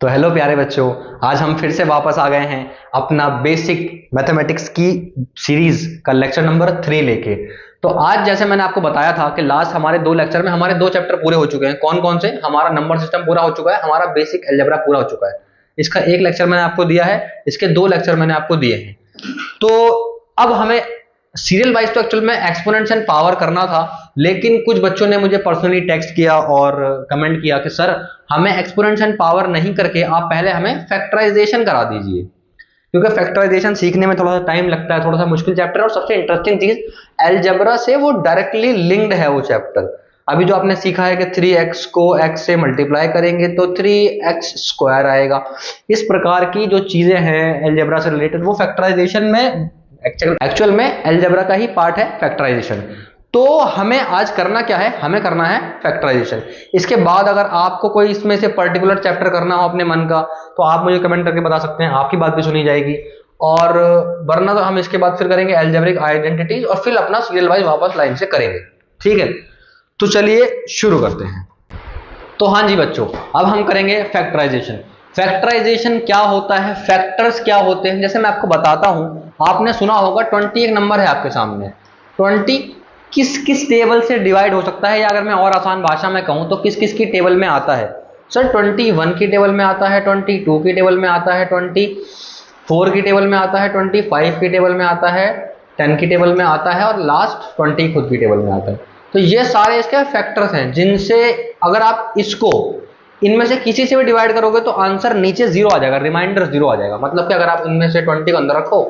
तो हेलो प्यारे बच्चों, आज हम फिर से वापस आ गए हैं अपना बेसिक मैथमेटिक्स की सीरीज का लेक्चर नंबर 3 लेके। तो आज जैसे मैंने आपको बताया था कि लास्ट हमारे 2 लेक्चर में हमारे 2 चैप्टर पूरे हो चुके हैं। कौन कौन से? हमारा नंबर सिस्टम पूरा हो चुका है, हमारा बेसिक अलजेब्रा पूरा हो चुका है। इसका 1 लेक्चर मैंने आपको दिया है, इसके 2 लेक्चर मैंने आपको दिए हैं। तो अब हमें सीरियल वाइज तो एक्चुअल में एक्सपोनेंट्स एंड पावर करना था, लेकिन कुछ बच्चों ने मुझे पर्सनली टेक्स्ट किया और कमेंट किया कि सर हमें एक्सपोनेंट्स एंड पावर नहीं करके आप पहले हमें फैक्टराइजेशन करा दीजिए, क्योंकि फैक्टराइजेशन सीखने में थोड़ा सा टाइम लगता है, थोड़ा सा मुश्किल चैप्टर है। और सबसे इंटरेस्टिंग चीज अलजेब्रा से वो डायरेक्टली लिंक्ड है वो चैप्टर। अभी जो आपने सीखा है कि 3x को x से मल्टीप्लाई करेंगे तो 3x स्क्वायर आएगा, इस प्रकार की जो चीजें हैं अलजेब्रा से रिलेटेड वो फैक्टराइजेशन में एक्चुअल में अलजेब्रा का ही पार्ट है फैक्टराइजेशन। तो हमें आज करना क्या है? हमें करना है फैक्टराइजेशन। इसके बाद अगर आपको कोई इसमें से पर्टिकुलर चैप्टर करना हो अपने मन का तो आप मुझे कमेंट करके बता सकते हैं, आपकी बात भी सुनी जाएगी। और वरना तो हम इसके बाद फिर करेंगे अलजेब्रिक आइडेंटिटीज और फिर अपना सीरियल वाइज वापस लाइन से करेंगे। ठीक है, तो चलिए शुरू करते हैं। तो हाँ जी बच्चों, अब हम करेंगे फैक्टराइजेशन। फैक्टराइजेशन क्या होता है, फैक्टर्स क्या होते हैं, जैसे मैं आपको बताता हूं। आपने सुना होगा 20 एक नंबर है आपके सामने। 20 किस किस टेबल से डिवाइड हो सकता है, या अगर मैं और आसान भाषा में कहूं तो किस किस की टेबल में आता है? सर 21 की टेबल में आता है, 22 की टेबल में आता है, 24 की टेबल में आता है, 25 की टेबल में आता है, 10 की टेबल में आता है और लास्ट 20 खुद की टेबल में आता है। तो ये सारे इसके फैक्टर्स हैं जिनसे अगर आप इसको इनमें से किसी से भी डिवाइड करोगे तो आंसर नीचे 0 आ जाएगा, रिमाइंडर 0 आ जाएगा। मतलब कि अगर आप इनमें से 20 को अंदर रखो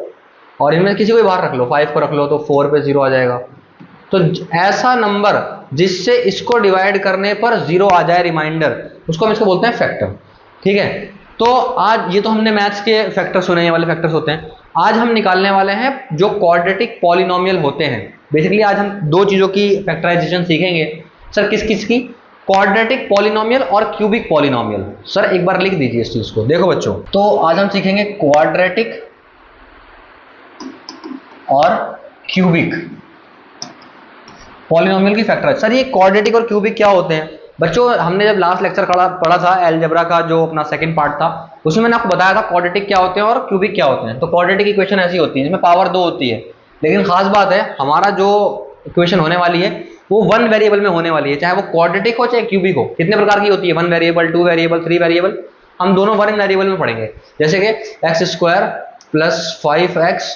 और इनमें किसी को भी बाहर रख लो, 5 को रख लो, तो 4 पे 0 आ जाएगा। तो ऐसा नंबर जिससे इसको डिवाइड करने पर 0 आ जाए रिमाइंडर, उसको हम इसको बोलते हैं फैक्टर। ठीक है, तो आज ये तो हमने मैथ्स के फैक्टर सुने, ये वाले फैक्टर्स होते हैं। आज हम निकालने वाले हैं जो क्वाड्रेटिक पॉलिनोमियल होते हैं। बेसिकली आज हम 2 चीजों की फैक्टराइजेशन सीखेंगे। सर किस किस की? क्वाड्रेटिक पॉलिनोमियल और क्यूबिक पॉलिनोमियल। सर एक बार लिख दीजिए इस चीज को। देखो बच्चों, तो आज हम सीखेंगे क्वाड्रेटिक और क्यूबिक पॉलिनोमियल की फैक्टराइज। सर ये क्वाड्रेटिक और क्यूबिक क्या होते हैं? बच्चों हमने जब लास्ट लेक्चर पढ़ा था अलजेब्रा का, जो अपना सेकंड पार्ट था, उसमें मैंने आपको बताया था क्वाड्रेटिक क्या होते हैं और क्यूबिक क्या होते हैं। तो क्वाड्रेटिक इक्वेशन ऐसी होती है जिसमें पावर 2 होती है, लेकिन खास बात है हमारा जो इक्वेशन होने वाली है वो 1 वेरिएबल में होने वाली है, चाहे वो क्वाड्रेटिक हो चाहे क्यूबिक हो। कितने प्रकार की होती है? 1 वेरिएबल, 2 वेरिएबल, 3 वेरिएबल। हम दोनों 1 वेरिएबल में पढ़ेंगे, जैसे कि x square plus 5x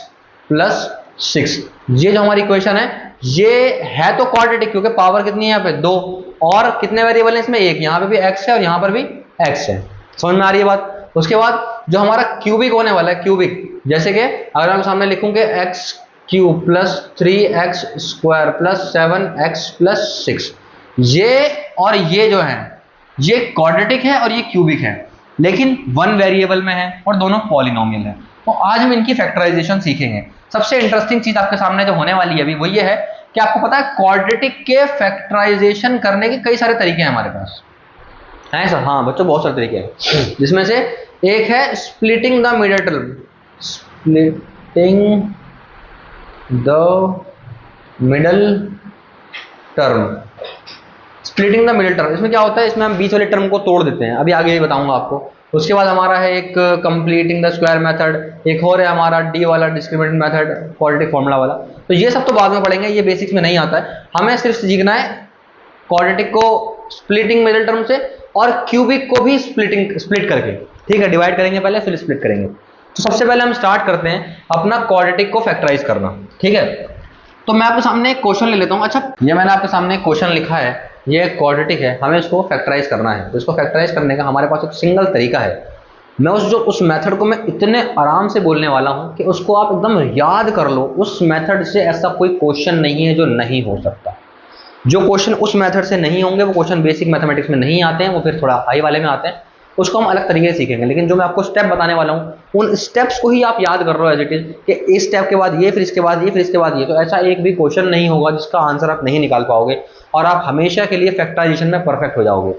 plus 6। ये जो हमारी इक्वेशन है ये है तो क्वाड्रेटिक, क्योंकि पावर कितनी है यहाँ पे 2, और कितने वेरिएबल है इसमें? एक। यहाँ पे भी x है और यहाँ पर भी x है। समझ में आ रही है बात? उसके बाद जो हमारा क्यूबिक होने वाला है, क्यूबिक, जैसे कि अगर मैं सामने लिखूं कि x cube plus 3x square plus 7x plus 6, ये और ये जो है ये क्वाड्रेटिक है और ये क्यूबिक है, लेकिन 1 वेरिएबल में है और दोनों पॉलिनोमियल है। तो आज हम इनकी फैक्टराइजेशन सीखेंगे। सबसे इंटरेस्टिंग चीज आपके सामने जो होने वाली है अभी वो ये है कि आपको पता है क्वाड्रेटिक के फैक्टराइजेशन करने के कई सारे तरीके हैं हमारे पास, है सर? हाँ बच्चों, बहुत सारे तरीके हैं, जिसमें से एक है splitting the middle term. Splitting the middle term, splitting the middle term. इसमें क्या होता है? इसमें हम बीच वाले टर्म को तोड़ देते हैं, अभी आगे बताऊंगा आपको। उसके बाद हमारा है एक कंप्लीटिंग द स्क्वायर मेथड, एक और है हमारा डी वाला डिस्क्रिमिनेंट मेथड, क्वाड्रेटिक फॉर्मूला वाला। तो ये सब तो बाद में पढ़ेंगे, ये बेसिक्स में नहीं आता है। हमें सिर्फ सीखना है क्वाड्रेटिक को स्प्लिटिंग मिडिल टर्म से और क्यूबिक को भी स्प्लिट करके। ठीक है, डिवाइड करेंगे पहले फिर स्प्लिट करेंगे। तो सबसे पहले हम स्टार्ट करते हैं अपना क्वाड्रेटिक को फैक्टराइज करना। ठीक है, तो मैं आपके सामने एक क्वेश्चन ले लेता हूं। अच्छा, ये मैंने आपके सामने एक क्वेश्चन लिखा है, ये क्वाड्रेटिक है, हमें इसको फैक्टराइज करना है। तो इसको फैक्टराइज करने का हमारे पास एक सिंगल तरीका है। मैं उस मेथड को मैं इतने आराम से बोलने वाला हूं कि उसको आप एकदम याद कर लो। उस मेथड से ऐसा कोई क्वेश्चन नहीं है जो नहीं हो सकता। जो क्वेश्चन उस मेथड से नहीं होंगे वो क्वेश्चन बेसिक मैथमेटिक्स में नहीं आते हैं, वो फिर थोड़ा हाई वाले में आते हैं, उसको हम अलग तरीके से सीखेंगे। लेकिन जो मैं आपको स्टेप बताने वाला हूं उन स्टेप्स को ही आप याद कर रहे हो एज इट इज, कि इस स्टेप के बाद ये, फिर इसके बाद ये, फिर इसके बाद ये। तो ऐसा एक भी क्वेश्चन नहीं होगा जिसका आंसर आप नहीं निकाल पाओगे और आप हमेशा के लिए फैक्टराइजेशन में परफेक्ट हो जाओगे।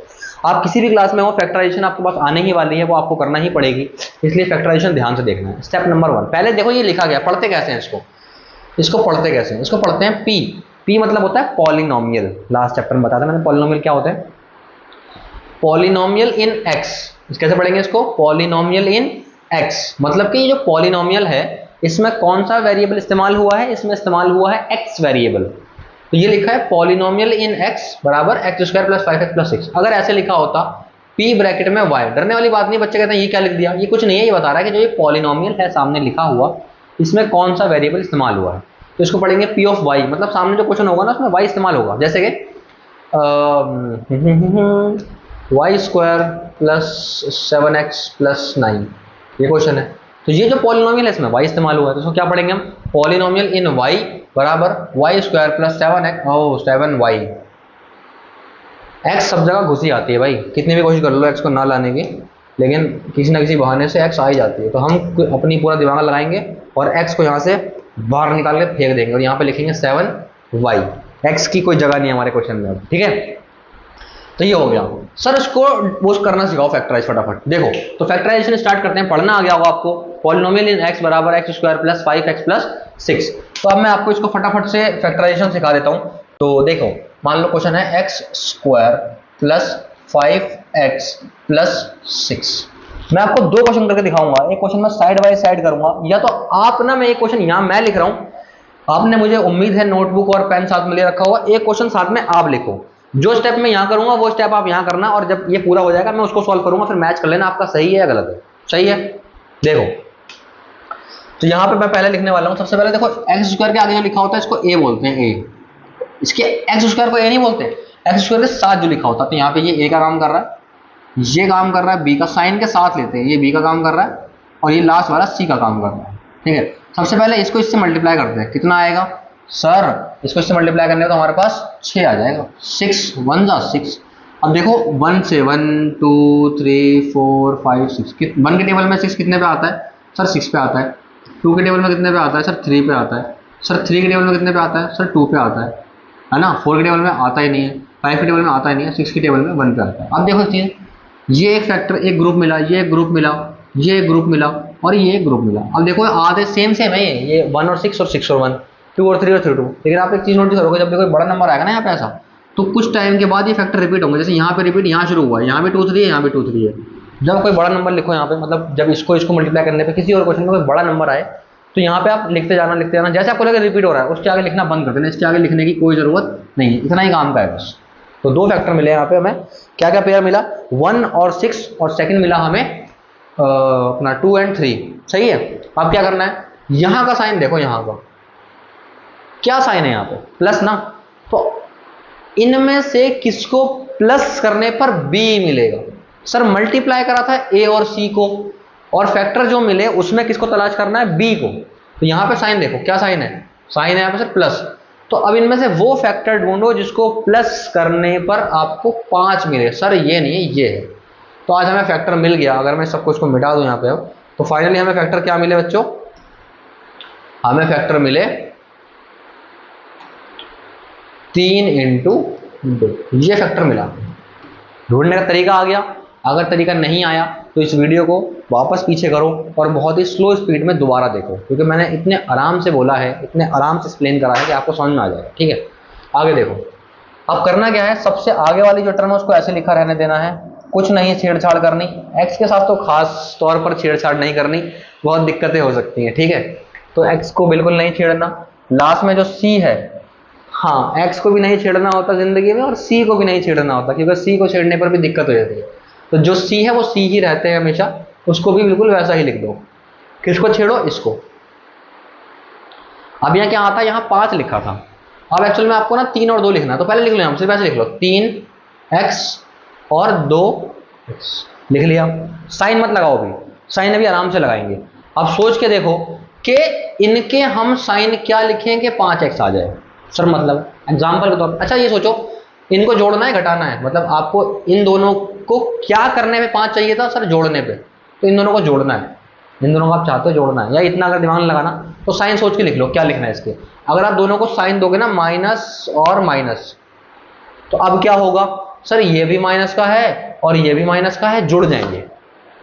आप किसी भी क्लास में हो, फैक्टराइजेशन आपके पास आने ही वाली है, वो आपको करना ही पड़ेगी, इसलिए फैक्टराइजेशन ध्यान से देखना है। स्टेप नंबर 1, पहले देखो ये लिखा गया, पढ़ते कैसे हैं इसको पढ़ते कैसे हैं? इसको पढ़ते हैं पी मतलब होता है पॉलिनोमियल। लास्ट चैप्टर में बताया था मैंने पॉलिनोमियल क्या होता है। पॉलिनोमियल इन एक्स, कैसे पढ़ेंगे इसको, पॉलिनोमियल इन एक्स, मतलब कि ये जो पॉलिनोमियल है इसमें कौन सा वेरिएबल इस्तेमाल हुआ है, इसमें इस्तेमाल हुआ है एक्स वेरिएबल। तो ये लिखा है पॉलिनोमियल इन एक्स बराबर x square plus 5x plus 6। अगर ऐसे लिखा होता p ब्रैकेट में y, डरने वाली बात नहीं, बच्चे कहते हैं ये क्या लिख दिया, ये कुछ नहीं है, ये बता रहा है कि जो ये पॉलिनोमियल है सामने लिखा हुआ इसमें कौन सा वेरिएबल इस्तेमाल हुआ है। तो इसको पढ़ेंगे p ऑफ y, मतलब सामने जो क्वेश्चन होगा ना उसमें y इस्तेमाल होगा, जैसे कि Y square plus 7x plus 9, ये क्वेश्चन है। तो ये जो पॉलिनोमियल है इसमें y इस्तेमाल हुआ है, तो इसको क्या पढ़ेंगे हम, पॉलिनोमियल इन y बराबर y square plus 7y। x सब जगह घुसी आती है भाई, कितनी भी कोशिश कर लो x को ना लाने की, लेकिन किसी ना किसी बहाने से x आ ही जाती है। तो हम अपनी पूरा दिमाग लगाएंगे और x को यहाँ से बाहर निकाल के फेंक देंगे और यहाँ पे लिखेंगे 7y। x की कोई जगह नहीं है हमारे क्वेश्चन में, ठीक है। तो ये हो गया। सर इसको पोस्ट करना सिखाओ फैक्टराइज फटाफट। देखो तो फैक्टराइजेशन स्टार्ट करते हैं, पढ़ना आ गया होगा आपको, पॉलिनोमियल इन x बराबर x square plus 5x plus 6। तो अब मैं आपको इसको फटाफट से फैक्टराइजेशन सिखा देता हूं। तो देखो मान लो क्वेश्चन है x square plus 5x plus 6। मैं आपको दो क्वेश्चन करके दिखाऊंगा, एक क्वेश्चन मैं साइड बाय साइड करूंगा, या तो आप ना, मैं एक क्वेश्चन यहां मैं लिख रहा हूं, आपने मुझे उम्मीद है नोटबुक और पेन साथ में ले रखा होगा, एक क्वेश्चन साथ में आप लिखो, जो स्टेप मैं यहां करूंगा वो स्टेप आप यहां करना, और जब ये पूरा हो जाएगा मैं उसको सॉल्व करूंगा, फिर मैच कर लेना आपका सही है या गलत है। सही है, देखो तो यहां पे मैं पहले लिखने वाला हूं। सबसे पहले देखो एक्स स्क्वायर के आगे जो लिखा होता है इसको ए बोलते हैं, ए, इसके एक्स स्क्वायर को ए नहीं बोलते, एक्स स्क्वायर के साथ जो लिखा होता है, तो यहाँ पे ये ए का काम कर रहा है, ये काम कर रहा है बी का, साइन के साथ लेते हैं, ये बी का काम कर रहा है और ये लास्ट वाला सी का काम कर रहा है, ठीक है। सबसे पहले इसको इससे मल्टीप्लाई करते हैं, कितना आएगा सर, इसको इससे मल्टीप्लाई करने तो हमारे पास 6 आ जाएगा, 6 1 जा 6। अब देखो 1 से 1 2 3 4 5 6, 1 के टेबल में 6 कितने पे आता है सर, 6 पे आता है। 2 के टेबल में कितने पे आता है सर, 3 पे आता है। सर 3 के टेबल में कितने पे आता है सर, 2 पे आता है ना। 4 के टेबल में आता ही नहीं है, 5 के टेबल में आता ही नहीं है, 6 के टेबल में 1 पे आता है। अब देखो चीज़, ये एक फैक्टर एक ग्रुप मिला, ये एक ग्रुप मिला, ये एक ग्रुप मिला और ये एक ग्रुप मिला। अब देखो आधे सेम सेम है, ये 1 और 6 और 6 और 1, 2 और 3 और 3 2। लेकिन आप एक चीज नोटिस करोगे, जब भी कोई बड़ा नंबर आएगा ना यहाँ पे ऐसा, तो कुछ टाइम के बाद ये फैक्टर रिपीट होंगे। जैसे यहाँ पे रिपीट यहाँ शुरू हुआ है, यहाँ पे 2 3 है, यहाँ पे 2 3 है। जब कोई बड़ा नंबर लिखो यहाँ पे, मतलब जब इसको मल्टीप्लाई करने पे किसी और क्वेश्चन में कोई बड़ा नंबर आए, तो यहाँ पे आप लिखते जाना, जैसे आपको लगे रिपीट हो रहा है उसके आगे लिखना बंद कर देना, इसके आगे लिखने की कोई जरूरत नहीं है, इतना ही काम का है बस। तो 2 फैक्टर मिले यहाँ पे हमें, क्या क्या पेयर मिला, 1 और 6, और सेकंड मिला हमें अपना 2 और 3। सही है। अब क्या करना है, यहाँ का साइन देखो, यहाँ का क्या साइन है यहाँ पे, प्लस ना, तो इनमें से किसको प्लस करने पर b मिलेगा। सर मल्टीप्लाई करा था a और c को, और फैक्टर जो मिले उसमें किसको तलाश करना है, b को। तो यहाँ पे साइन देखो क्या साइन है, साइन है यहाँ पे सर प्लस। तो अब इनमें से वो फैक्टर ढूंढो जिसको प्लस करने पर आपको 5 मिले। सर ये नहीं है, ये है। तो आज हमें फैक्टर मिल गया। अगर मैं सब कुछ को मिटा दूं यहाँ पे, तो फाइनली हमें फैक्टर क्या मिले बच्चों, हमें फैक्टर मिले 3 × 2, ये फैक्टर मिला। ढूंढने का तरीका आ गया। अगर तरीका नहीं आया तो इस वीडियो को वापस पीछे करो और बहुत ही स्लो स्पीड में दोबारा देखो, क्योंकि मैंने इतने आराम से बोला है, इतने आराम से एक्सप्लेन करा है कि आपको समझ में आ जाएगा, ठीक है। आगे देखो, अब करना क्या है, सबसे आगे वाली जो टर्म है उसको ऐसे लिखा रहने देना है, कुछ नहीं छेड़छाड़ करनी। एक्स के साथ तो खास तौर पर छेड़छाड़ नहीं करनी, बहुत दिक्कतें हो सकती हैं, ठीक है। तो एक्स को बिल्कुल नहीं छेड़ना। लास्ट में जो सी है, हाँ एक्स को भी नहीं छेड़ना होता जिंदगी में, और सी को भी नहीं छेड़ना होता, क्योंकि सी को छेड़ने पर भी दिक्कत हो जाती है। तो जो सी है वो सी ही रहते हैं हमेशा, उसको भी बिल्कुल वैसा ही लिख दो। किसको छेड़ो, इसको। अब यहाँ क्या आता है, यहाँ 5 लिखा था, अब एक्चुअल में आपको ना 3 और 2 लिखना है। तो पहले लिख लो, हम सिर्फ ऐसे लिख लो, 3x और 2x लिख लिया। साइन मत लगाओ, भी साइन अभी आराम से लगाएंगे। अब सोच के देखो कि इनके हम साइन क्या लिखें कि 5x आ जाए। सर मतलब एग्जाम्पल के तौर पर, अच्छा ये सोचो इनको जोड़ना है घटाना है, मतलब आपको इन दोनों को क्या करने पे 5 चाहिए था सर, जोड़ने पे। तो इन दोनों को जोड़ना है, इन दोनों को आप चाहते हो जोड़ना है, या इतना अगर दिमाग लगाना तो साइन सोच के लिख लो क्या लिखना है इसके। अगर आप दोनों को साइन दोगे ना, माइनस और माइनस, तो अब क्या होगा सर, ये भी माइनस का है और ये भी माइनस का है, जुड़ जाएंगे।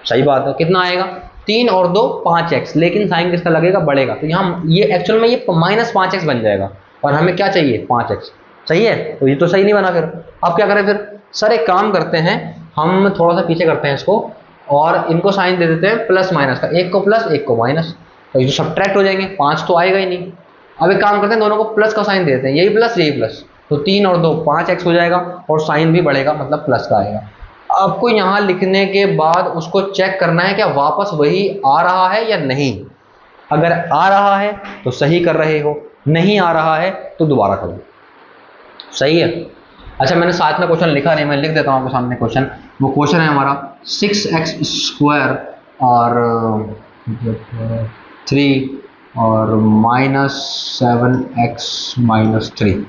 सही बात है। कितना आएगा, 3 और 2 5x, लेकिन साइन किसका लगेगा, बढ़ेगा। तो यहाँ ये एक्चुअल में ये -5x बन जाएगा, और हमें क्या चाहिए 5x। सही है, तो ये तो सही नहीं बना। फिर अब क्या करें, फिर सर एक काम करते हैं, हम थोड़ा सा पीछे करते हैं इसको और इनको साइन दे देते हैं प्लस माइनस का, एक को प्लस एक को माइनस, तो ये तो सब्ट्रैक्ट हो जाएंगे, 5 तो आएगा ही नहीं। अब एक काम करते हैं, दोनों को प्लस का साइन दे देते हैं, यही प्लस, तो 3 और 2 5x हो जाएगा और साइन भी बढ़ेगा, मतलब प्लस का आएगा। आपको यहाँ लिखने के बाद उसको चेक करना है क्या वापस वही आ रहा है या नहीं। अगर आ रहा है तो सही कर रहे हो, नहीं आ रहा है तो दोबारा करो। सही है। अच्छा, मैंने साथ में क्वेश्चन लिखा नहीं, मैं लिख देता हूँ आपके सामने क्वेश्चन। वो क्वेश्चन है हमारा 6x² और 3 और -7x-3।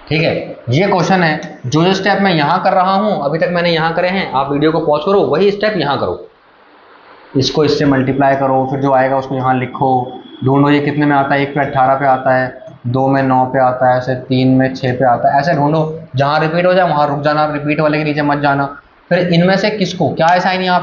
ठीक है, ये क्वेश्चन है। जो स्टेप मैं यहाँ कर रहा हूँ, अभी तक मैंने यहाँ करे हैं, आप वीडियो को पॉज करो, वही स्टेप यहाँ करो। इसको इससे मल्टीप्लाई करो, फिर जो आएगा उसको यहाँ लिखो, ढूंढो ये कितने में आता है, 1 पे 18 पे आता है, 2 में 9 पे आता है, ऐसे 3 में 6 पे आता है, ऐसे ढूंढो, जहाँ रिपीट हो जाए वहाँ रुक जाना, रिपीट वाले के नीचे मत जाना। फिर इनमें से किसको, क्या है साइन यहाँ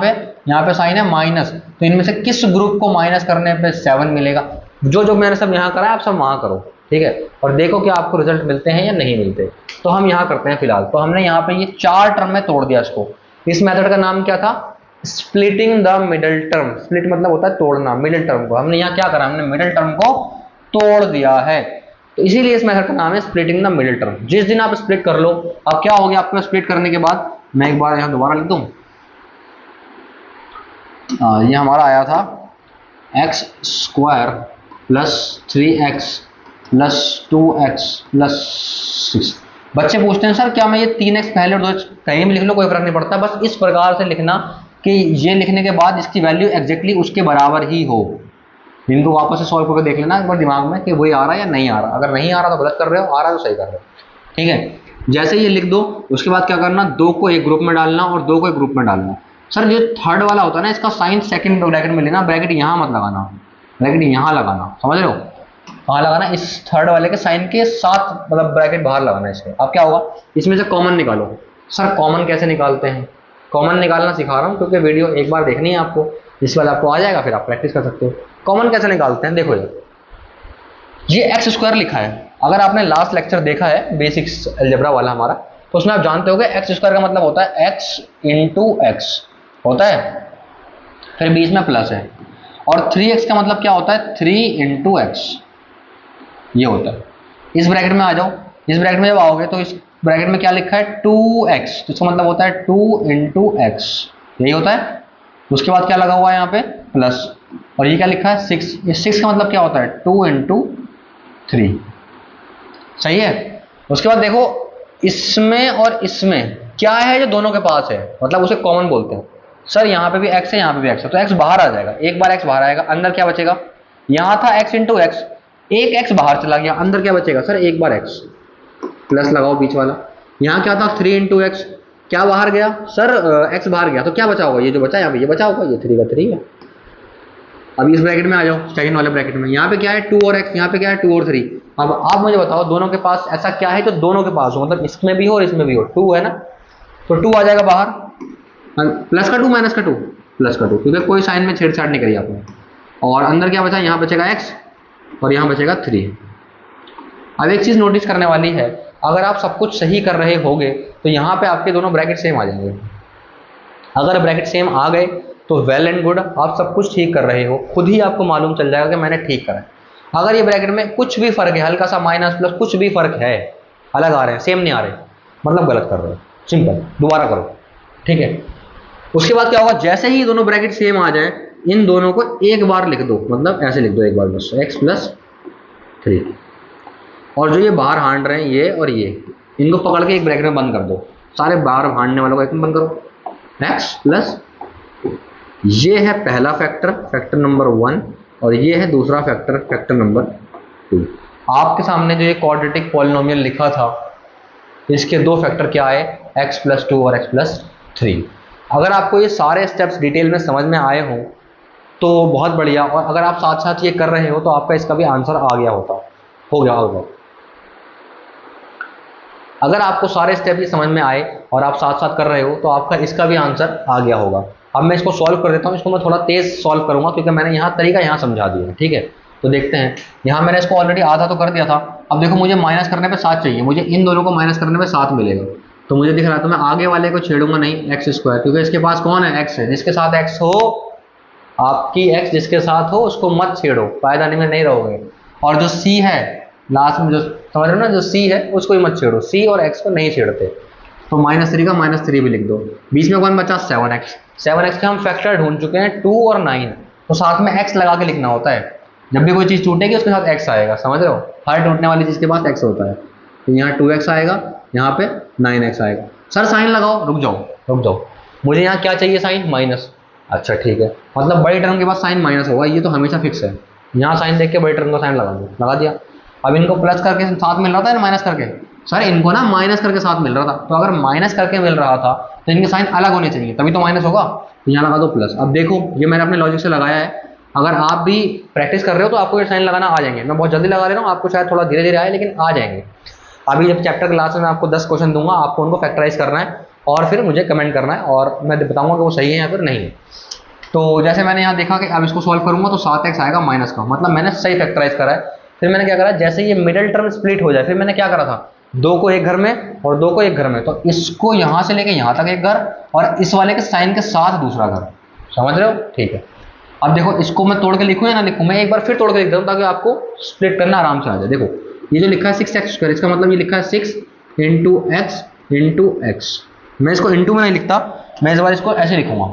पे साइन है माइनस, तो इनमें से किस ग्रुप को माइनस करने पे 7 मिलेगा। जो मैंने सब यहाँ करा है आप सब वहाँ करो, ठीक है, और देखो कि आपको रिजल्ट मिलते हैं या नहीं मिलते। तो हम यहाँ करते हैं फिलहाल। तो हमने यहाँ पे ये 4 टर्म में तोड़ दिया इसको। इस मेथड का नाम क्या था, splitting the middle term. Split मतलब होता है तोड़ना, मिडिल टर्म को हमने यहाँ क्या करा, हमने मिडिल टर्म को तोड़ दिया है, तो इसीलिए इस मेथड का नाम है स्प्लिटिंग द मिडिल टर्म। जिस दिन आप स्प्लिट कर लो, अब क्या हो गया आपको स्प्लिट करने के बाद, मैं एक बार यहाँ दोबारा लिख दूं, ये हमारा आया था x² + 3x + 2x + 6। बच्चे पूछते हैं सर क्या मैं ये 3x पहले और 2x कहीं भी लिख लो कोई फर्क नहीं पड़ता, बस इस प्रकार से लिखना कि ये लिखने के बाद इसकी वैल्यू एग्जैक्टली उसके बराबर ही हो। इनको वापस से सॉल्व करके देख लेना एक बार दिमाग में कि वही आ रहा है या नहीं आ रहा। अगर नहीं आ रहा तो गलत कर रहे हो, आ रहा है तो सही कर रहे हो, ठीक है। जैसे ये लिख दो, उसके बाद क्या करना, 2 को एक ग्रुप में डालना और 2 को एक ग्रुप में डालना। सर जो थर्ड वाला होता है ना, इसका साइन सेकंड ब्रैकेट में लेना, ब्रैकेट यहाँ मत लगाना, ब्रैकेट यहाँ लगाना, समझ रहे हो, कहाँ लगाना, इस थर्ड वाले के साइन के साथ, मतलब ब्रैकेट बाहर लगाना इसके। अब क्या होगा, इसमें से कॉमन निकालो। सर कॉमन कैसे निकालते हैं, कॉमन निकालना सिखा रहा हूँ क्योंकि वीडियो एक बार देखनी है आपको, इस वाले आपको आ जाएगा, फिर आप प्रैक्टिस कर सकते हो। कॉमन कैसे निकालते हैं, देखो ये x² लिखा है। अगर आपने लास्ट लेक्चर देखा है बेसिक्स अलजेब्रा वाला हमारा, तो उसमें आप जानते होंगे x² का मतलब होता है x × x होता है, फिर बीच में प्लस है, और 3x का मतलब क्या होता है, 3 × x ये होता है। इस ब्रैकेट में आ जाओ, इस ब्रैकेट में जब आओगे तो इस ब्रैकेट में क्या लिखा है, 2x, तो इसका मतलब होता है 2 × x, यही होता है। उसके बाद क्या लगा हुआ है यहाँ पे, प्लस, और ये क्या लिखा है 6, ये 6 का मतलब क्या होता है, 2 × 3, सही है। उसके बाद देखो इसमें और इसमें क्या है जो दोनों के पास है, मतलब उसे कॉमन बोलते हैं। सर यहाँ पे भी x है, यहाँ पे भी x है, तो x बाहर आ जाएगा, एक बार x बाहर आएगा, अंदर क्या बचेगा, यहाँ था x × x, एक x बाहर चला गया, अंदर क्या बचेगा, सर एक बार x, प्लस लगाओ बीच वाला। यहाँ क्या था 3 × x, क्या बाहर गया, सर x बाहर गया, तो क्या बचा होगा, ये जो बचा यहाँ पे ये बचा होगा, ये 3 का 3 है। अब इस ब्रैकेट में आ जाओ, सेकंड वाले ब्रैकेट में, यहाँ पे क्या है 2 और x, यहाँ पे क्या है 2 और 3। अब आप मुझे बताओ दोनों के पास ऐसा क्या है जो दोनों के पास हो, मतलब इसमें भी हो और इसमें भी हो, 2 है ना, तो 2 आ जाएगा बाहर, प्लस का 2 माइनस का 2, प्लस का 2, क्योंकि कोई साइन में छेड़छाड़ नहीं करी आपने। और अंदर क्या बचा, यहाँ बचेगा x और यहाँ बचेगा 3। अब एक चीज नोटिस करने वाली है, अगर आप सब कुछ सही कर रहे होगे तो यहाँ पे आपके दोनों ब्रैकेट सेम आ जाएंगे। अगर ब्रैकेट सेम आ गए तो वेल एंड गुड, आप सब कुछ ठीक कर रहे हो, खुद ही आपको मालूम चल जाएगा कि मैंने ठीक करा है। अगर ये ब्रैकेट में कुछ भी फर्क है, हल्का सा माइनस प्लस कुछ भी फर्क है, अलग आ रहे हैं, सेम नहीं आ रहे, मतलब गलत कर रहे हो, सिंपल, दोबारा करो, ठीक है। उसके बाद क्या होगा, जैसे ही दोनों ब्रैकेट सेम आ जाए, इन दोनों को एक बार लिख दो, मतलब ऐसे लिख दो एक बार बस, x + 3, और जो ये बाहर हांड रहे हैं ये और ये, इनको पकड़ के एक ब्रैकेट में बंद कर दो, सारे बाहर हांडने वालों को एक में बंद करो, x + ये है पहला फैक्टर, फैक्टर नंबर 1, और ये है दूसरा फैक्टर, फैक्टर नंबर 2। आपके सामने जो ये क्वाड्रेटिक पॉलिनोमियल लिखा था, इसके दो फैक्टर क्या आए, x + 2 और x + 3। अगर आपको ये सारे स्टेप्स डिटेल में समझ में आए हों तो बहुत बढ़िया, और अगर आप साथ साथ ये कर रहे हो तो आपका इसका भी आंसर आ गया होता, हो गया होगा। अगर आपको सारे स्टेप ये समझ में आए और आप साथ साथ कर रहे हो तो आपका इसका भी आंसर आ गया होगा। अब मैं इसको सॉल्व कर देता हूँ, इसको मैं थोड़ा तेज सॉल्व करूंगा क्योंकि मैंने यहाँ तरीका यहाँ समझा दिया है, ठीक है। तो देखते हैं, यहाँ मैंने इसको ऑलरेडी आधा तो कर दिया था। अब देखो मुझे माइनस करने पे 7 चाहिए, मुझे इन दोनों को माइनस करने पे 7 मिलेगा, तो मुझे दिख रहा है, तो मैं आगे वाले को छेड़ूंगा नहीं एक्स स्क्वायर, क्योंकि इसके पास कौन है, एक्स है। जिसके साथ एक्स हो, आपकी एक्स जिसके साथ हो उसको मत छेड़ो, फायदा नहीं में नहीं रहोगे। और जो सी है लास्ट में, जो समझ रहे हो ना, जो सी है उसको ही मत छेड़ो, सी और एक्स को नहीं छेड़ते। तो -3 का -3 भी लिख दो। बीच में कौन बचा, 7x। 7x के हम फैक्टर ढूंढ चुके हैं 2 और 9, तो साथ में x लगा के लिखना होता है। जब भी कोई चीज़ टूटेगी उसके साथ x आएगा, समझ रहे हो, हर टूटने वाली चीज़ के पास x होता है। तो यहाँ 2x आएगा, यहाँ पे 9x आएगा। सर साइन लगाओ, रुक जाओ रुक जाओ, मुझे यहाँ क्या चाहिए, साइन माइनस। अच्छा ठीक है, मतलब बड़ी टर्म के पास साइन माइनस होगा, ये तो हमेशा फिक्स है। यहाँ साइन देख के बड़ी टर्म का साइन लगा दो, लगा दिया। अब इनको प्लस करके साथ मिल रहा था ना माइनस करके, सर इनको ना माइनस करके साथ मिल रहा था, तो अगर माइनस करके मिल रहा था तो इनके साइन अलग होने चाहिए, तभी तो माइनस होगा। तो यहाँ लगा दो प्लस। अब देखो ये मैंने अपने लॉजिक से लगाया है, अगर आप भी प्रैक्टिस कर रहे हो तो आपको ये साइन लगाना आ जाएंगे। मैं बहुत जल्दी लगा ले रहा हूँ, आपको शायद थोड़ा धीरे धीरे आए, लेकिन आ जाएंगे। अभी जब चैप्टर क्लास में मैं आपको 10 क्वेश्चन दूंगा, आपको उनको फैक्टराइज करना है और फिर मुझे कमेंट करना है, और मैं बताऊंगा कि वो सही है या फिर नहीं है। तो जैसे मैंने यहाँ देखा कि अब इसको सॉल्व करूंगा तो 7x आएगा माइनस का, मतलब मैंने सही फैक्टराइज करा है। फिर मैंने क्या करा, जैसे ये मिडिल टर्म स्प्लिट हो जाए, फिर मैंने क्या करा था, 2 को एक घर में और 2 को एक घर में, तो इसको यहाँ से लेके यहाँ तक एक घर, और इस वाले के साइन के साथ दूसरा घर, समझ रहे हो, ठीक है। अब देखो इसको मैं तोड़ के लिखूँ या ना लिखूँ, मैं एक बार फिर तोड़ के लिख दूँ ताकि आपको स्प्लिट करना आराम से आ जाए। देखो ये जो लिखा है 6x², इसका मतलब ये लिखा है 6 × x × x। मैं इसको इंटू में नहीं लिखता, मैं इस बार इसको ऐसे लिखूंगा,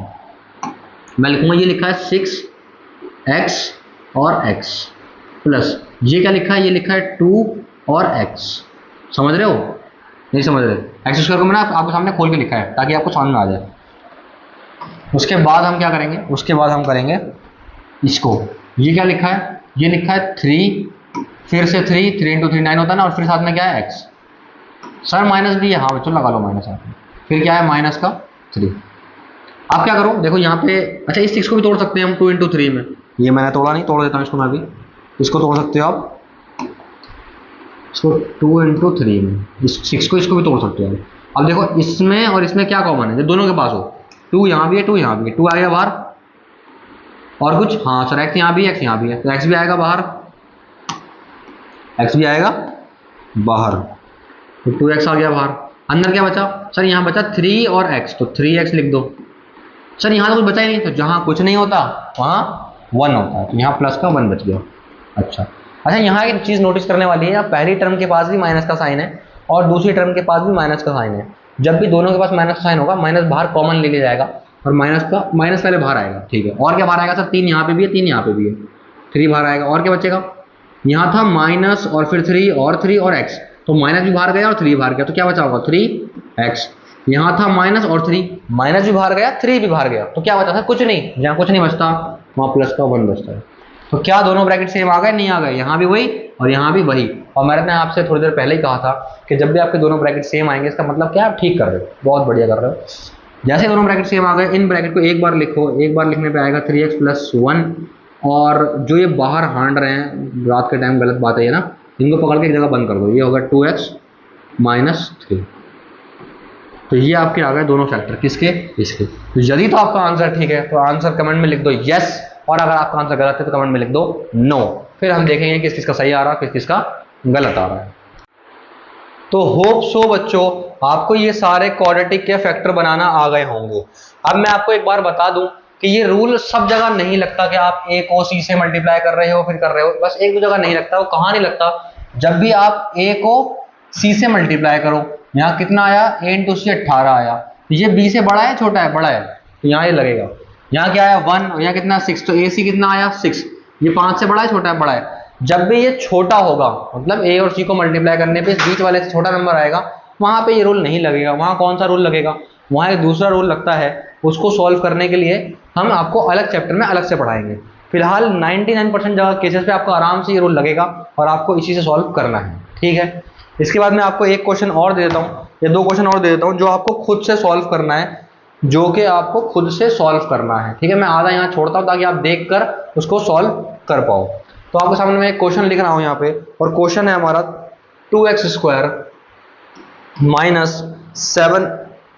मैं लिखूंगा ये लिखा है 6x और x प्लस ये क्या लिखा है, ये लिखा है 2 और x। समझ रहे हो, नहीं समझ रहे, x² को मैंने आपके सामने खोल के लिखा है ताकि आपको समझ में आ जाए। उसके बाद हम क्या करेंगे, उसके बाद हम करेंगे इसको, ये क्या लिखा है, ये लिखा है 3, फिर से 3 × 3 9 होता है ना, और फिर साथ में क्या है x। सर माइनस भी है, हाँ बच्चों लगा लो माइनस यहाँ पे, फिर क्या है माइनस का 3। आप क्या करो, देखो यहाँ पे, अच्छा इस 6 को भी तोड़ सकते हैं हम 2 × 3 में, ये मैंने तोड़ा नहीं, तोड़ देता हूँ इसको मैं भी। इसको तोड़ सकते हो आप, इसको 2 × 3 में, इस 6 को इसको भी तोड़ सकते हो। अब देखो इसमें और इसमें क्या कॉमन है, जब दोनों के पास हो, 2 यहाँ भी है 2 यहाँ भी है, 2 आ गया बाहर, और कुछ, हाँ सर x यहाँ भी है x यहाँ भी है, तो x भी आएगा बाहर, x भी आएगा बाहर, तो 2x आ गया बाहर। अंदर क्या बचा, सर यहाँ बचा 3 और x, तो 3x लिख दो। सर यहाँ तो कुछ बचा ही नहीं, तो जहाँ कुछ नहीं होता वहाँ 1 होता है, तो यहाँ प्लस का 1 बच गया। अच्छा यहाँ एक चीज़ नोटिस करने वाली है, यहाँ पहली टर्म के पास भी माइनस का साइन है और दूसरी टर्म के पास भी माइनस का साइन है। जब भी दोनों के पास माइनस का साइन होगा, माइनस बाहर कॉमन ले लिया जाएगा और माइनस पहले बाहर आएगा, ठीक है। और क्या बाहर आएगा सर, 3 यहाँ पे भी है 3 यहाँ पे भी है, 3 बाहर आएगा। और क्या बचेगा, यहाँ था माइनस और फिर 3 और x, तो माइनस भी बाहर गया और 3 बाहर गया, तो क्या बचा होगा 3x। यहाँ था माइनस और 3, माइनस भी बाहर गया 3 भी बाहर गया, तो क्या बचा था, कुछ नहीं। जहाँ कुछ नहीं बचता वहाँ प्लस का 1 बचता है। तो क्या दोनों ब्रैकेट सेम आ गए, नहीं आ गए, यहाँ भी वही और यहाँ भी वही। और मैंने आपसे थोड़ी देर पहले ही कहा था कि जब भी आपके दोनों ब्रैकेट सेम आएंगे इसका मतलब क्या, आप ठीक कर रहे हो, बहुत बढ़िया कर रहे हो। जैसे दोनों ब्रैकेट सेम आ गए, इन ब्रैकेट को एक बार लिखो, एक बार लिखने पे आएगा 3x + 1, और जो ये बाहर हांड रहे हैं रात के टाइम, गलत बात है ये ना, इनको पकड़ के एक जगह बंद कर दो, ये होगा 2x - 3। तो ये आपके आ गए दोनों फैक्टर, किसके, इसके। तो यदि तो आपका आंसर ठीक है तो आंसर कमेंट में लिख दो यस, और अगर आपका आंसर गलत है तो कमेंट में लिख दो नो। फिर हम देखेंगे किस किस का सही आ रहा है, किस किस का गलत आ रहा है। तो होप सो बच्चों आपको ये सारे क्वाड्रेटिक के फैक्टर बनाना आ गए होंगे। अब मैं आपको एक बार बता दूं कि ये रूल सब जगह नहीं लगता कि आप a को c से मल्टीप्लाई कर रहे हो फिर कर रहे हो, बस एक दो जगह नहीं लगता। वो कहाँ नहीं लगता, जब भी आप a को c से मल्टीप्लाई करो, यहाँ कितना आया, a × c 18 आया, ये b से बड़ा है छोटा है, बड़ा है, तो यहाँ ये लगेगा। यहाँ क्या आया 1 और यहाँ कितना 6, तो ac कितना आया 6, ये 5 से बड़ा है छोटा है, बड़ा है। जब भी ये छोटा होगा, मतलब a और c को मल्टीप्लाई करने पे बीच वाले से छोटा नंबर आएगा, वहां पे ये रूल नहीं लगेगा। वहां कौन सा रूल लगेगा, वहां एक दूसरा रूल लगता है, उसको सॉल्व करने के लिए हम आपको अलग चैप्टर में अलग से पढ़ाएंगे। फिलहाल 99% जगह केसेस पे आपको आराम से ये रूल लगेगा और आपको इसी से सॉल्व करना है, ठीक है। इसके बाद मैं आपको एक क्वेश्चन और दे देता हूँ या 2 क्वेश्चन और दे देता हूँ जो आपको खुद से सॉल्व करना है, जो कि आपको खुद से सॉल्व करना है, ठीक है। मैं आधा यहाँ छोड़ता हूँ ताकि आप देख कर उसको सॉल्व कर पाओ। तो आपके सामने मैं एक क्वेश्चन लिख रहा हूँ यहाँ पे, और क्वेश्चन है हमारा 2x² - 7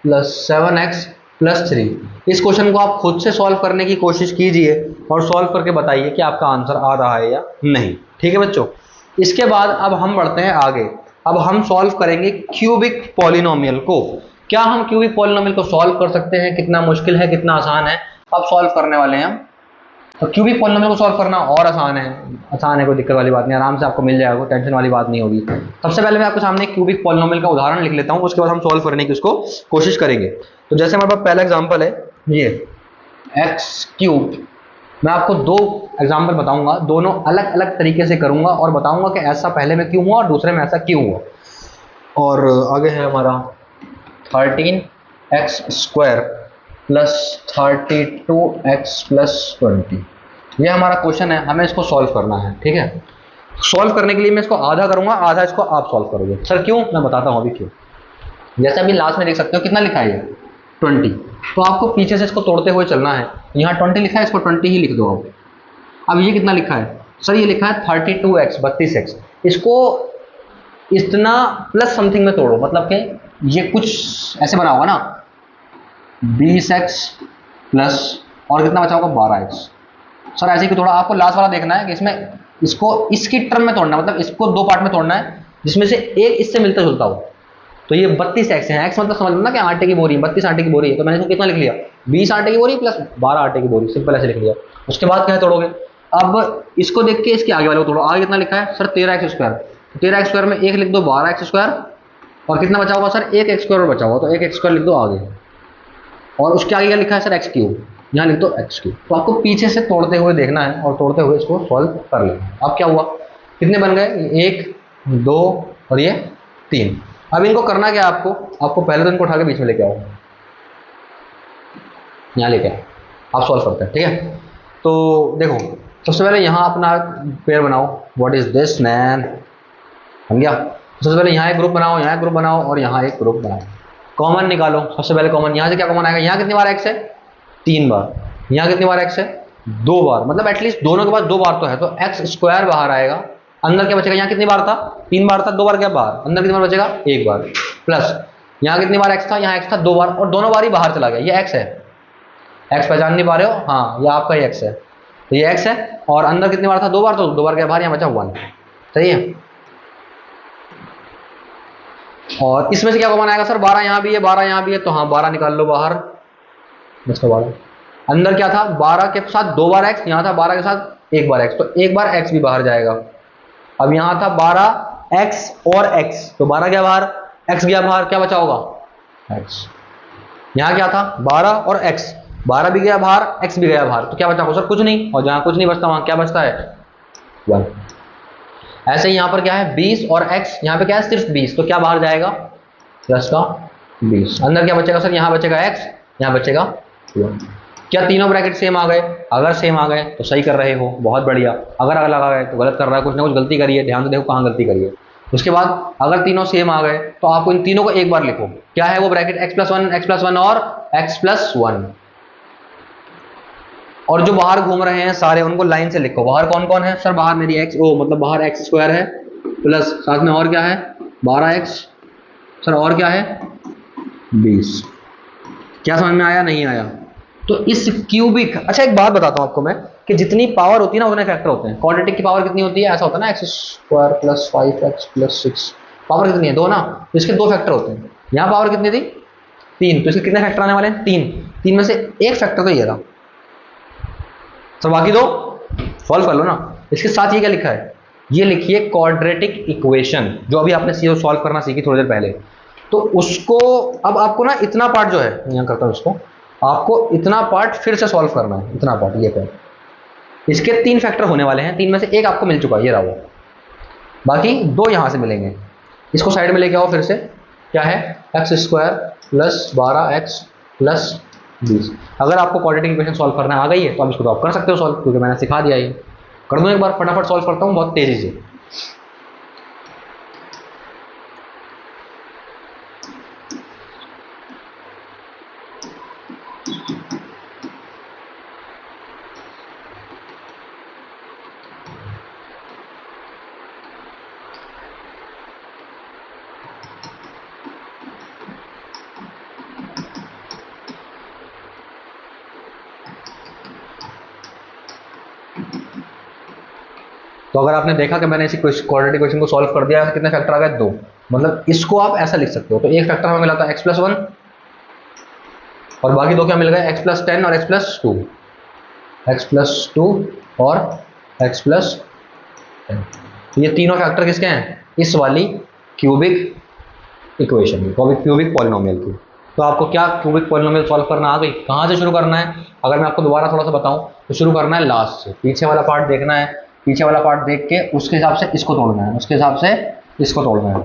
+ 7x + 3। इस क्वेश्चन को आप खुद से सॉल्व करने की कोशिश कीजिए और सॉल्व करके बताइए कि आपका आंसर आ रहा है या नहीं, ठीक है बच्चों। इसके बाद अब हम बढ़ते हैं आगे। अब हम सॉल्व करेंगे क्यूबिक पॉलिनोमियल को। क्या हम क्यूबिक पॉलिनोमियल को सॉल्व कर सकते हैं? कितना मुश्किल है, कितना आसान है, अब सॉल्व करने वाले हैं हम। तो क्यूबिक पॉलिनोमियल को सॉल्व करना और आसान है, आसान है, कोई दिक्कत वाली बात नहीं, आराम से आपको मिल जाएगा, कोई टेंशन वाली बात नहीं होगी। सबसे पहले मैं आपके सामने क्यूबिक पॉलिनोमियल का उदाहरण लिख लेता हूं, उसके बाद हम सॉल्व करने की उसको कोशिश करेंगे। तो जैसे हमारे पास पहला एग्जांपल है ये एक्स क्यूब। मैं आपको दो एग्जांपल बताऊंगा, दोनों अलग अलग तरीके से करूंगा और बताऊंगा कि ऐसा पहले में क्यों हुआ और दूसरे में ऐसा क्यों हुआ। और आगे है हमारा 13x square plus 32x plus 20। ये हमारा क्वेश्चन है, हमें इसको सॉल्व करना है। ठीक है, सॉल्व करने के लिए मैं इसको आधा करूंगा, आधा इसको आप सॉल्व करोगे। सर क्यों? मैं बताता हूं अभी क्यों। जैसे अभी लास्ट में देख सकते हो कितना लिखा है, 20। तो आपको पीछे से इसको तोड़ते हुए चलना है। यहाँ 20 लिखा है, इसको 20 ही लिख दो आप। अब ये कितना लिखा है? सर ये लिखा है 32x 32x। इसको इतना प्लस समथिंग में तोड़ो, मतलब कि ये कुछ ऐसे बना होगा ना, 20x प्लस और कितना बचा होगा 12x। सर ऐसे ही थोड़ा आपको लास्ट वाला देखना है कि इसमें इसको इसकी टर्म में तोड़ना, मतलब इसको दो पार्ट में तोड़ना है जिसमें से एक इससे मिलता जुलता हो। तो ये 32x है, x मतलब समझ लो ना कि आटे की बोरी, 32 आटे की बोरी है। तो मैंने इसको कितना लिख लिया, 20 आटे की बोरी प्लस 12 आटे की बोरी, सिंपल ऐसे लिख लिया। उसके बाद क्या है, तोड़ोगे। अब इसको देख के इसके आगे वाले को तोड़ो। आगे कितना लिखा है sir? 13x square. 13x square में एक लिख दो 12x स्क्वायर, और कितना बचा होगा सर? एक एक्स स्क्वायर और बचा होगा, तो एक एक्स स्क्वायर लिख दो आगे। और उसके आगे क्या लिखा है सर? एक्स क्यूब, यहाँ लिख दो एक्स क्यूब। तो आपको पीछे से तोड़ते हुए देखना है और तोड़ते हुए इसको सॉल्व कर लेना है। अब क्या हुआ, कितने बन गए? 1 2 और ये 3। अब इनको करना क्या है आपको पहले तो इनको उठा के बीच में लेके आओ, यहाँ लेके आओ, आप सॉल्व करते हैं। ठीक है, तो देखो सबसे पहले यहाँ अपना पेयर बनाओ। व्हाट इज दिस मैन, बन गया। सबसे पहले यहाँ एक ग्रुप बनाओ, यहाँ एक ग्रुप बनाओ और यहाँ एक ग्रुप बनाओ। कॉमन निकालो। सबसे पहले कॉमन, यहाँ से क्या कॉमन आएगा? यहाँ कितनी बार एक्स है? 3 बार। यहाँ कितनी बार एक्स है? 2 बार। मतलब एटलीस्ट दोनों के पास 2 बार तो है, तो एक्स स्क्वायर बाहर आएगा। अंदर क्या बचेगा? यहाँ कितनी बार था? 3 बार था, 2 बार क्या बाहर, अंदर कितनी बार बचेगा? 1 बार। प्लस यहाँ कितनी बार एक्स था? यहाँ एक्स था 2 बार, और दोनों बार ही बाहर चला गया। ये एक्स है, एक्स पहचान नहीं पा रहे हो? हाँ, ये आपका ही एक्स है, तो ये एक्स है। और अंदर कितनी बार था? 2 बार, तो 2 बार क्या बाहर, यहाँ बचा 1। सही है। और इसमें से क्या कॉमन आएगा सर? 12 यहाँ भी है, 12 यहाँ भी है, तो हाँ 12 निकाल लो बाहर, बचता 12। अंदर क्या था? 12 के साथ 2 बार एक्स, यहाँ था 12 के साथ 1 बार एक्स, तो 1 बार एक्स भी बाहर जाएगा। अब यहाँ था 12 एक्स और एक्स, तो 12 गया बाहर, एक्स गया बाहर, क्या बचा होगा? एक्स। यहाँ क्या था? 12 और एक्स, 12 भी गया बाहर, एक्स भी गया बाहर, तो क्या बचा होगा सर? कुछ नहीं। और जहाँ कुछ नहीं बचता वहाँ क्या बचता है? 1। ऐसे ही यहाँ पर क्या है? 20 और x, यहाँ पे क्या है? सिर्फ 20, तो क्या बाहर जाएगा? प्लस का 20। अंदर क्या बचेगा सर? यहाँ बचेगा x, यहाँ बचेगा 1। क्या तीनों ब्रैकेट सेम आ गए? अगर सेम आ गए तो सही कर रहे हो, बहुत बढ़िया। अगर अलग आ गए तो गलत कर रहा है, कुछ ना कुछ गलती करिए, ध्यान से देखो कहाँ गलती करिए। उसके बाद अगर तीनों सेम आ गए तो आपको इन तीनों को एक बार लिखो। क्या है वो ब्रैकेट? x+1 और x+1। और जो बाहर घूम रहे हैं सारे, उनको लाइन से लिखो। बाहर कौन कौन है सर? बाहर मेरी एक्स, ओ मतलब बाहर एक्स स्क्वायर है, प्लस साथ में और क्या है? 12x सर, और क्या है? 20। क्या समझ में आया? नहीं आया? तो इस क्यूबिक, अच्छा एक बात बताता हूं आपको मैं, कि जितनी पावर होती है ना उतने फैक्टर होते हैं। क्वाड्रेटिक की पावर कितनी होती है? ऐसा होता है ना, x square plus 5x plus 6। Power कितनी है? 2 ना, तो इसके 2 फैक्टर होते हैं। यहाँ पावर कितनी थी? 3, तो इसके कितने फैक्टर आने वाले हैं? 3। 3 में से एक फैक्टर तो ये रहा, तो बाकी 2 सॉल्व कर लो ना। इसके साथ ये क्या लिखा है? ये लिखिए क्वाड्रेटिक इक्वेशन, जो अभी आपने सॉल्व करना सीखी थोड़ी देर पहले। तो उसको अब आपको ना इतना पार्ट जो है, यहाँ करता हूँ इसको, आपको इतना पार्ट फिर से सॉल्व करना है। इतना पार्ट, ये पार्ट, इसके 3 फैक्टर होने वाले हैं। 3 में से एक आपको मिल चुका है, ये रहा वो, बाकी 2 यहाँ से मिलेंगे। इसको साइड में लेके आओ फिर से। क्या है? X square plus 12x plus 20। अगर आपको क्वाड्रेटिक इक्वेशन सॉल्व करना आ गई है तो आप इसको तो आप कर सकते हो सॉल्व, क्योंकि मैंने सिखा दिया ये। कर दूं एक बार, फटाफट सॉल्व करता हूँ बहुत तेजी से। तो अगर आपने देखा कि मैंने इसी क्वाड्रेटिक इक्वेशन को सॉल्व कर दिया, कितने फैक्टर आ गए? 2। मतलब इसको आप ऐसा लिख सकते हो। तो एक फैक्टर हमें मिला था x+1 और बाकी दो क्या मिल गए x+10 और x+2, x+2 और x+10। तो ये तीनों फैक्टर किसके हैं, इस वाली क्यूबिक इक्वेशन की, क्यूबिक पॉलिनोमियल की। तो आपको क्या क्यूबिक पॉलिनोमियल सॉल्व करना आ गई। कहाँ से शुरू करना है, अगर मैं आपको दोबारा थोड़ा सा बताऊं तो शुरू करना है लास्ट से, पीछे वाला पार्ट देखना है, पीछे वाला पार्ट देख के उसके हिसाब से इसको तोड़ना है, उसके हिसाब से इसको तोड़ना है,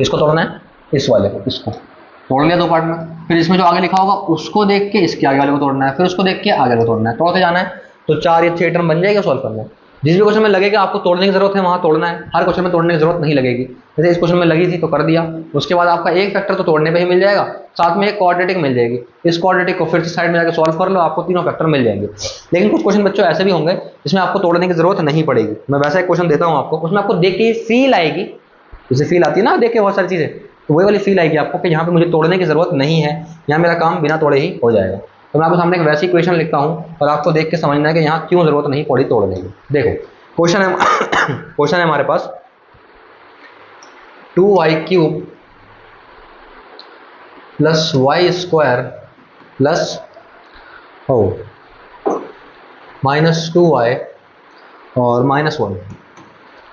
इसको तोड़ना है, इस वाले को, इसको तोड़ लिया दो पार्ट में। फिर इसमें जो आगे लिखा होगा उसको देख के इसके आगे वाले को तोड़ना है, फिर उसको देख के आगे वाले को तोड़ना है, तोड़ते जाना है। तो 4 या 6 टर्म बन जाएगा सॉल्व करना है। जिस भी क्वेश्चन में लगेगा आपको तोड़ने की जरूरत है वहां तोड़ना है, हर क्वेश्चन में तोड़ने की जरूरत नहीं लगेगी। जैसे इस क्वेश्चन में लगी थी तो कर दिया, उसके बाद आपका एक फैक्टर तो तोड़ने पे ही मिल जाएगा, साथ में एक क्वाड्रेटिक मिल जाएगी, इस क्वाड्रेटिक को फिर से साइड में जाकर सॉल्व कर लो, आपको तीनों फैक्टर मिल जाएंगे। लेकिन कुछ क्वेश्चन बच्चों ऐसे भी होंगे जिसमें आपको तोड़ने की जरूरत नहीं पड़ेगी। मैं वैसा एक क्वेश्चन देता हूँ आपको, उसमें आपको देख के फील आएगी, जैसे फील आती है ना देख के बहुत सारी चीजें, तो वही वाली फील आएगी आपको कि यहाँ पे मुझे तोड़ने की जरूरत नहीं है, यहाँ मेरा काम बिना तोड़े ही हो जाएगा। तो मैं आपको सामने एक वैसी इक्वेशन लिखता हूँ और आपको देख के समझना है कि यहाँ क्यों जरूरत नहीं पड़ी तोड़ने की। देखो क्वेश्चन है क्वेश्चन है हमारे पास 2y³ plus y² plus -2y और -1,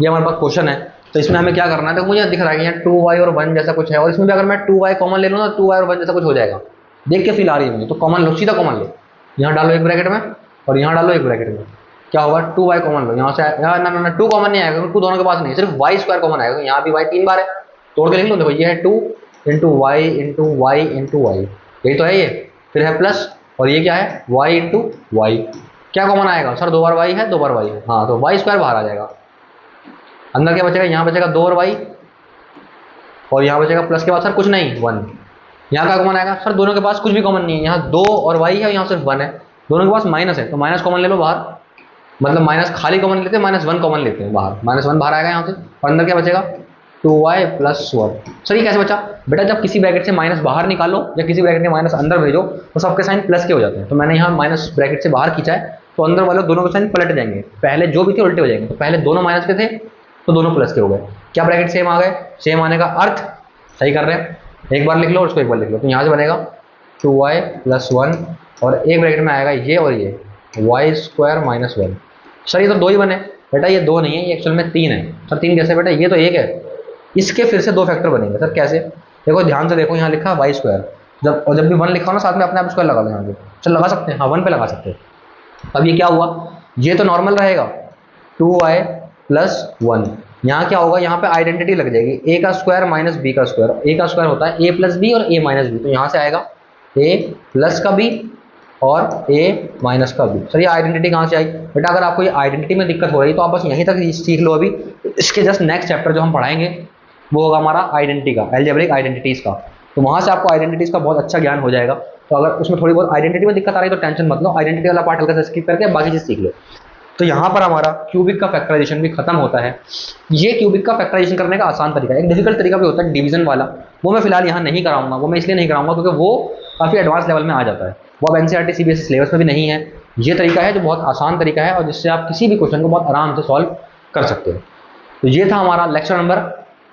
ये हमारे पास क्वेश्चन है। तो इसमें हमें क्या करना है, तो मुझे दिख रहा है कि यहाँ 2y और 1 जैसा कुछ है, और इसमें भी अगर मैं 2y कॉमन ले लूँ ना 2y और 1 जैसा कुछ हो जाएगा, देख के फील आ रही है मुझे। तो कॉमन लो, सीधा कॉमन लो, यहाँ डालो एक ब्रैकेट में और यहाँ डालो एक ब्रैकेट में, क्या होगा 2y कॉमन लो, यहाँ से ना 2 कॉमन नहीं आएगा, 2 दोनों के पास नहीं, सिर्फ y² कॉमन आएगा। यहाँ भी y 3 बार है, तोड़ के लिख लो, देखो ये है 2 into y into y into y, यही तो है ये। फिर है प्लस, और ये क्या है y इंटू वाई, क्या कॉमन आएगा सर, 2 बार y है 2 बार y है, हाँ तो y² बाहर आ जाएगा। अंदर क्या बचेगा, यहाँ बचेगा 2 और y, और यहाँ बचेगा प्लस के बाद सर कुछ नहीं 1। यहाँ का कॉमन आएगा सर, दोनों के पास कुछ भी कॉमन नहीं है, यहाँ 2 और y है और यहाँ सिर्फ 1 है, दोनों के पास माइनस है, तो माइनस कॉमन ले लो बाहर, मतलब माइनस खाली कॉमन लेते हैं, -1 कॉमन लेते हैं बाहर, -1 बाहर आएगा यहाँ से, और अंदर क्या बचेगा 2y प्लस 1। सर ये कैसे बचा बेटा, जब किसी ब्रैकेट से माइनस बाहर निकालो या किसी ब्रैकेट के माइनस अंदर भेजो तो सबके साइन प्लस के हो जाते हैं। तो मैंने यहाँ माइनस ब्रैकेट से बाहर खींचा है, तो अंदर वाले दोनों के साइन पलट जाएंगे, पहले जो भी थे उल्टे हो जाएंगे। तो पहले दोनों माइनस के थे तो दोनों प्लस के हो गए, क्या ब्रैकेट सेम आ गए, सेम आने का अर्थ सही कर रहे हैं, एक बार लिख लो और उसको एक बार लिख लो। तो यहाँ से बनेगा 2y प्लस 1 और एक ब्रैकेट में आएगा ये और ये y² माइनस 1। सर ये तो 2 ही बने बेटा, ये 2 नहीं है, ये एक्चुअल में 3 है। सर 3 कैसे बेटा, ये तो 1 है, इसके फिर से 2 फैक्टर बनेंगे। सर कैसे, देखो ध्यान से देखो, यहाँ लिखा y², जब भी 1 लिखा हो ना साथ में अपने आप स्क्वायर लगा लो यहाँ पे, चल लगा सकते हैं, हाँ 1 पे लगा सकते हैं। अब ये क्या हुआ, ये तो नॉर्मल रहेगा 2y प्लस 1, यहाँ क्या होगा, यहाँ पे आइडेंटिटी लग जाएगी, a का स्क्वायर माइनस b का स्क्वायर, a का स्क्वायर होता है a प्लस बी और a माइनस बी, तो यहाँ से आएगा a प्लस का b और a माइनस का b। सर ये आइडेंटिटी कहाँ से आई बेटा, अगर आपको ये आइडेंटिटी में दिक्कत हो रही है तो आप बस यहीं तक सीख लो अभी, इसके जस्ट नेक्स्ट चैप्टर जो हम पढ़ाएंगे वो होगा हमारा आइडेंटिटी का, अलजेब्रिक आइडेंटिटीज का, तो वहाँ से आपको आइडेंटिटीज का बहुत अच्छा ज्ञान हो जाएगा। तो अगर उसमें थोड़ी बहुत आइडेंटिटी में दिक्कत आ रही है तो टेंशन मत लो, आइडेंटिटी वाला पार्ट हल्का सा स्किप करके बाकी चीज सीख लो। तो यहाँ पर हमारा क्यूबिक का फैक्टराइजेशन भी खत्म होता है। ये क्यूबिक का फैक्टराइजेशन करने का आसान तरीका है, एक डिफिकल्ट तरीका भी होता है डिवीजन वाला, वो मैं फिलहाल यहाँ नहीं कराऊंगा, वो मैं इसलिए नहीं कराऊंगा क्योंकि वो काफ़ी एडवांस लेवल में आ जाता है, वो अब NCERT CBSE सिलेबस में भी नहीं है। ये तरीका है जो बहुत आसान तरीका है और जिससे आप किसी भी क्वेश्चन को बहुत आराम से सॉल्व कर सकते हो। तो ये था हमारा लेक्चर नंबर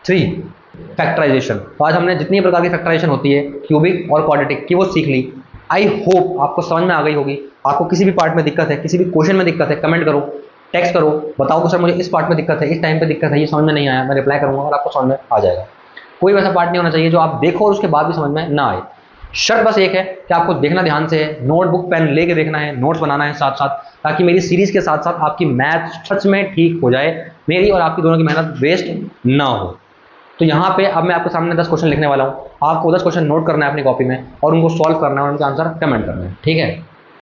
3 फैक्टराइजेशन। तो आज हमने जितनी प्रकार की फैक्टराइजेशन होती है क्यूबिक और क्वाड्रेटिक की वो सीख ली। आई होप आपको समझ में आ गई होगी। आपको किसी भी पार्ट में दिक्कत है, किसी भी क्वेश्चन में दिक्कत है, कमेंट करो, टेक्स्ट करो, बताओ कि सर मुझे इस पार्ट में दिक्कत है, इस टाइम पे दिक्कत है, ये समझ में नहीं आया, मैं रिप्लाई करूंगा और आपको समझ में आ जाएगा। कोई वैसा पार्ट नहीं होना चाहिए जो आप देखो और उसके बाद भी समझ में ना आए। शर्त बस एक है कि आपको देखना ध्यान से है, नोटबुक पेन लेके देखना है, नोट्स बनाना है साथ साथ, ताकि मेरी सीरीज के साथ साथ आपकी मैथ सच में ठीक हो जाए, मेरी और आपकी दोनों की मेहनत वेस्ट ना हो। तो यहाँ पे अब मैं आपके सामने 10 क्वेश्चन लिखने वाला हूँ, आपको 10 क्वेश्चन नोट करना है अपनी कॉपी में और उनको सॉल्व करना है और उनका आंसर कमेंट करना है, ठीक है।